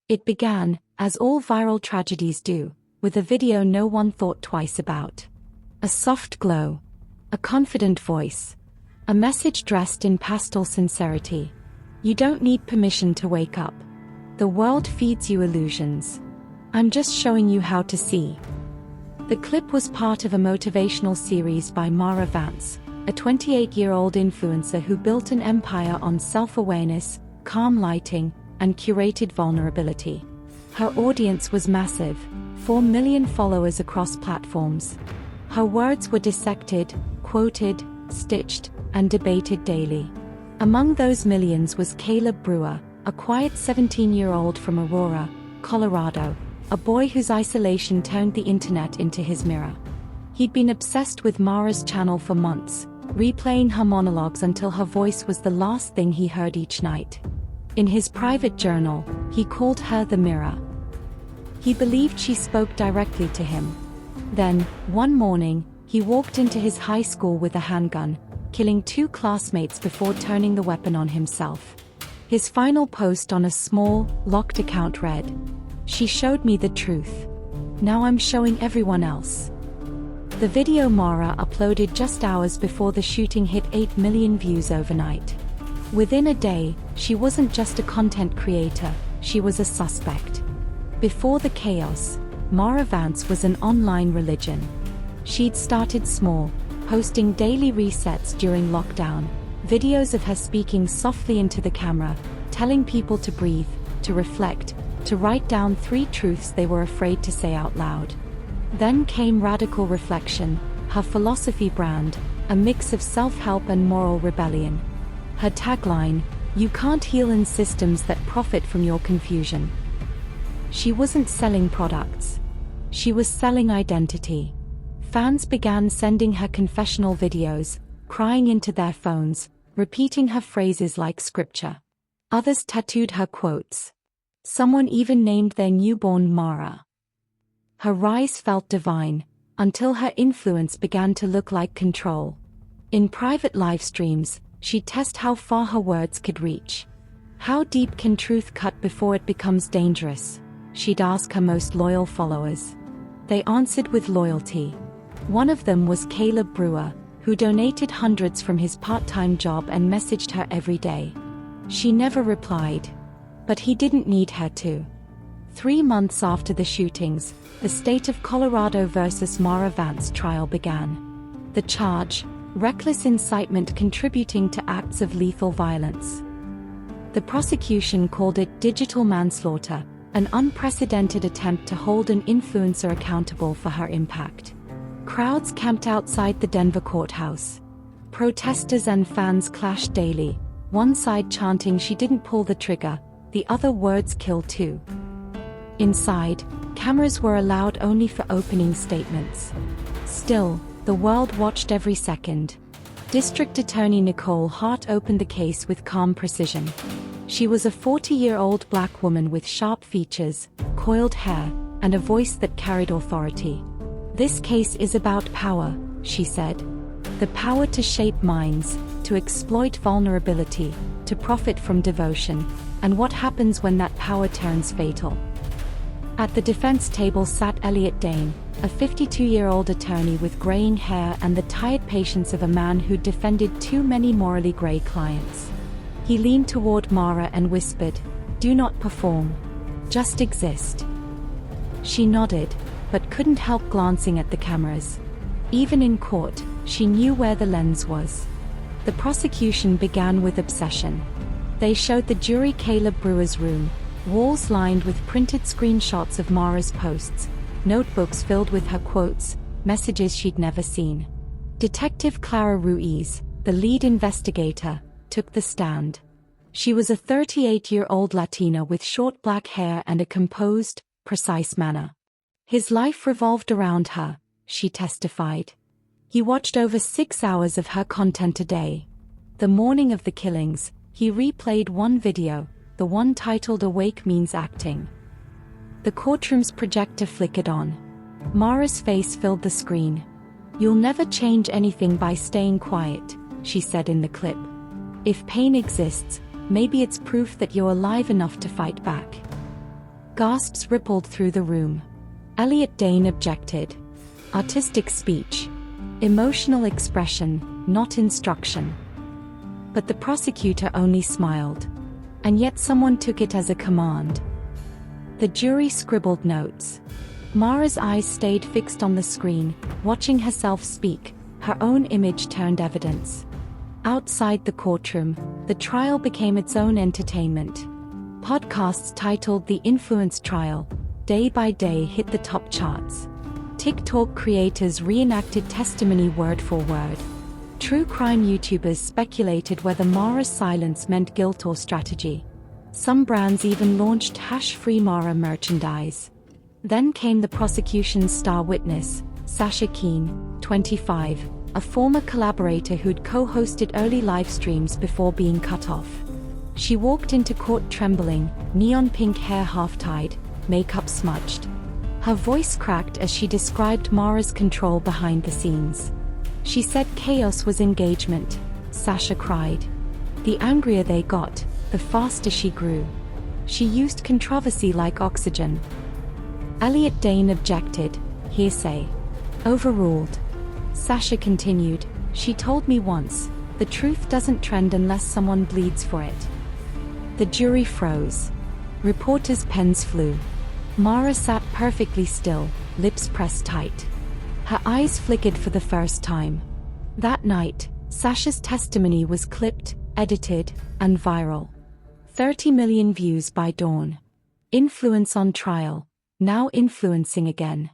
It began, as all viral tragedies do, with a video no one thought twice about. A soft glow. A confident voice. A message dressed in pastel sincerity. You don't need permission to wake up. The world feeds you illusions. I'm just showing you how to see. The clip was part of a motivational series by Mara Vance, a 28-year-old influencer who built an empire on self-awareness, calm lighting, and curated vulnerability. Her audience was massive, 4 million followers across platforms. Her words were dissected, quoted, stitched, and debated daily. Among those millions was Caleb Brewer, a quiet 17-year-old from Aurora, Colorado, a boy whose isolation turned the internet into his mirror. He'd been obsessed with Mara's channel for months, replaying her monologues until her voice was the last thing he heard each night. In his private journal, he called her the mirror. He believed she spoke directly to him. Then, one morning, he walked into his high school with a handgun, killing 2 classmates before turning the weapon on himself. His final post on a small, locked account read, "She showed me the truth. Now I'm showing everyone else." The video Mara uploaded just hours before the shooting hit 8 million views overnight. Within a day, she wasn't just a content creator, she was a suspect. Before the chaos, Mara Vance was an online religion. She'd started small, posting daily resets during lockdown, videos of her speaking softly into the camera, telling people to breathe, to reflect, to write down 3 truths they were afraid to say out loud. Then came radical reflection, her philosophy brand, a mix of self-help and moral rebellion. Her tagline, "You can't heal in systems that profit from your confusion." She wasn't selling products. She was selling identity. Fans began sending her confessional videos, crying into their phones, repeating her phrases like scripture. Others tattooed her quotes. Someone even named their newborn Mara. Her rise felt divine, until her influence began to look like control. In private live streams, she'd test how far her words could reach. How deep can truth cut before it becomes dangerous? She'd ask her most loyal followers. They answered with loyalty. One of them was Caleb Brewer, who donated hundreds from his part-time job and messaged her every day. She never replied. But he didn't need her to. 3 months after the shootings, the state of Colorado versus Mara Vance trial began. The charge, reckless incitement contributing to acts of lethal violence. The prosecution called it digital manslaughter, an unprecedented attempt to hold an influencer accountable for her impact. Crowds camped outside the Denver courthouse. Protesters and fans clashed daily, one side chanting she didn't pull the trigger, the other words kill too. Inside, cameras were allowed only for opening statements. Still, the world watched every second. District Attorney Nicole Hart opened the case with calm precision. She was a 40-year-old black woman with sharp features, coiled hair, and a voice that carried authority. "This case is about power," she said. "The power to shape minds, to exploit vulnerability, to profit from devotion, and what happens when that power turns fatal." At the defense table sat Elliot Dane, a 52-year-old attorney with graying hair and the tired patience of a man who'd defended too many morally gray clients. He leaned toward Mara and whispered, "Do not perform. Just exist." She nodded, but couldn't help glancing at the cameras. Even in court, she knew where the lens was. The prosecution began with obsession. They showed the jury Caleb Brewer's room, walls lined with printed screenshots of Mara's posts, notebooks filled with her quotes, messages she'd never seen. Detective Clara Ruiz, the lead investigator, took the stand. She was a 38-year-old Latina with short black hair and a composed, precise manner. His life revolved around her, she testified. He watched over 6 hours of her content a day. The morning of the killings, he replayed one video, the one titled "Awake Means Acting." The courtroom's projector flickered on. Mara's face filled the screen. "You'll never change anything by staying quiet," she said in the clip. "If pain exists, maybe it's proof that you're alive enough to fight back." Gasps rippled through the room. Elliot Dane objected. Artistic speech. Emotional expression, not instruction. But the prosecutor only smiled. And yet someone took it as a command. The jury scribbled notes. Mara's eyes stayed fixed on the screen, watching herself speak, her own image turned evidence. Outside the courtroom, the trial became its own entertainment. Podcasts titled The Influence Trial, Day by Day hit the top charts. TikTok creators reenacted testimony word for word. True crime YouTubers speculated whether Mara's silence meant guilt or strategy. Some brands even launched hash-free Mara merchandise. Then came the prosecution's star witness, Sasha Keen, 25, a former collaborator who'd co-hosted early live streams before being cut off. She walked into court trembling, neon pink hair half-tied, makeup smudged. Her voice cracked as she described Mara's control behind the scenes. She said chaos was engagement, Sasha cried. The angrier they got, the faster she grew. She used controversy like oxygen. Elliot Dane objected, hearsay. Overruled. Sasha continued, she told me once, the truth doesn't trend unless someone bleeds for it. The jury froze. Reporters' pens flew. Mara sat perfectly still, lips pressed tight. Her eyes flickered for the first time. That night, Sasha's testimony was clipped, edited, and viral. 30 million views by dawn. Influence on trial, now influencing again.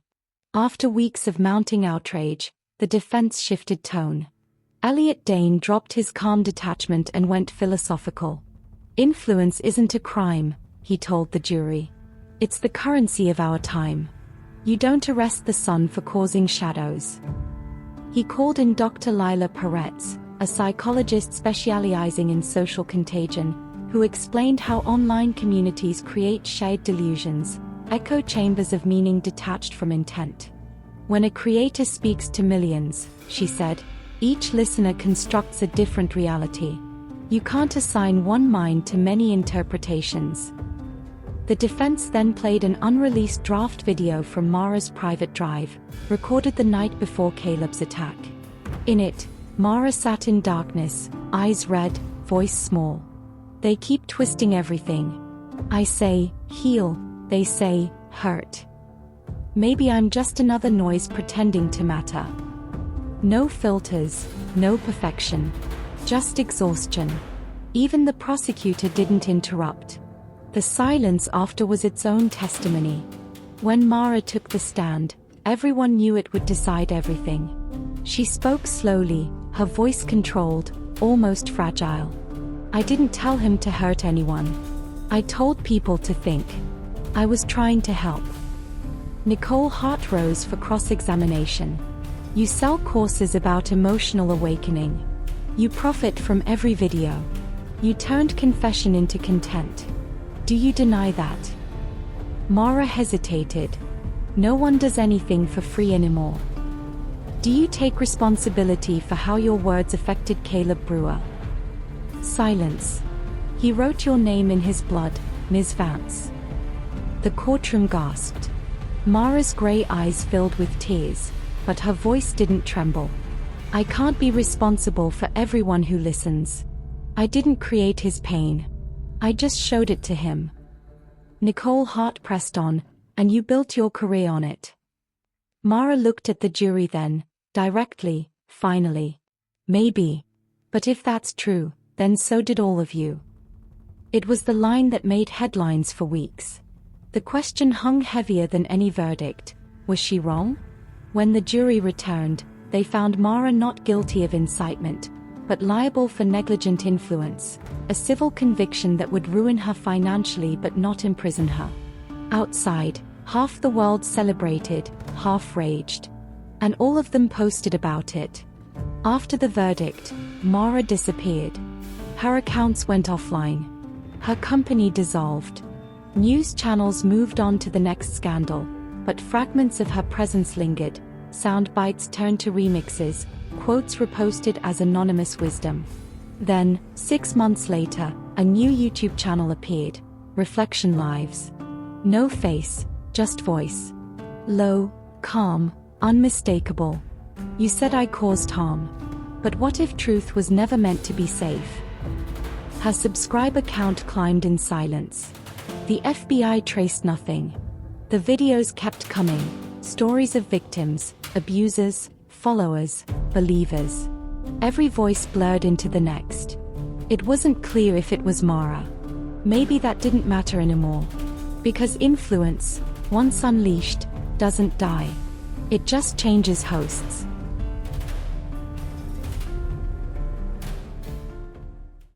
After weeks of mounting outrage, the defense shifted tone. Elliot Dane dropped his calm detachment and went philosophical. Influence isn't a crime, he told the jury. It's the currency of our time. You don't arrest the sun for causing shadows. He called in Dr. Lila Peretz, a psychologist specializing in social contagion, who explained how online communities create shared delusions, echo chambers of meaning detached from intent. When a creator speaks to millions, she said, each listener constructs a different reality. You can't assign one mind to many interpretations. The defense then played an unreleased draft video from Mara's private drive, recorded the night before Caleb's attack. In it, Mara sat in darkness, eyes red, voice small. They keep twisting everything. I say, heal, they say, hurt. Maybe I'm just another noise pretending to matter. No filters, no perfection. Just exhaustion. Even the prosecutor didn't interrupt. The silence after was its own testimony. When Mara took the stand, everyone knew it would decide everything. She spoke slowly, her voice controlled, almost fragile. I didn't tell him to hurt anyone. I told people to think. I was trying to help. Nicole Hart rose for cross-examination. You sell courses about emotional awakening. You profit from every video. You turned confession into content. Do you deny that? Mara hesitated. No one does anything for free anymore. Do you take responsibility for how your words affected Caleb Brewer? Silence. He wrote your name in his blood, Ms. Vance. The courtroom gasped. Mara's gray eyes filled with tears, but her voice didn't tremble. I can't be responsible for everyone who listens. I didn't create his pain. I just showed it to him. Nicole Hart pressed on, and you built your career on it. Mara looked at the jury then, directly, finally. Maybe. But if that's true, then so did all of you. It was the line that made headlines for weeks. The question hung heavier than any verdict. Was she wrong? When the jury returned, they found Mara not guilty of incitement, but liable for negligent influence, a civil conviction that would ruin her financially but not imprison her. Outside, half the world celebrated, half raged. And all of them posted about it. After the verdict, Mara disappeared. Her accounts went offline. Her company dissolved. News channels moved on to the next scandal, but fragments of her presence lingered. Sound bites turned to remixes, quotes reposted as anonymous wisdom. Then, 6 months later, a new YouTube channel appeared, Reflection Lives. No face, just voice. Low, calm, unmistakable. You said I caused harm. But what if truth was never meant to be safe? Her subscriber count climbed in silence. The FBI traced nothing. The videos kept coming. Stories of victims, abusers, followers, believers. Every voice blurred into the next. It wasn't clear if it was Mara. Maybe that didn't matter anymore. Because influence, once unleashed, doesn't die. It just changes hosts.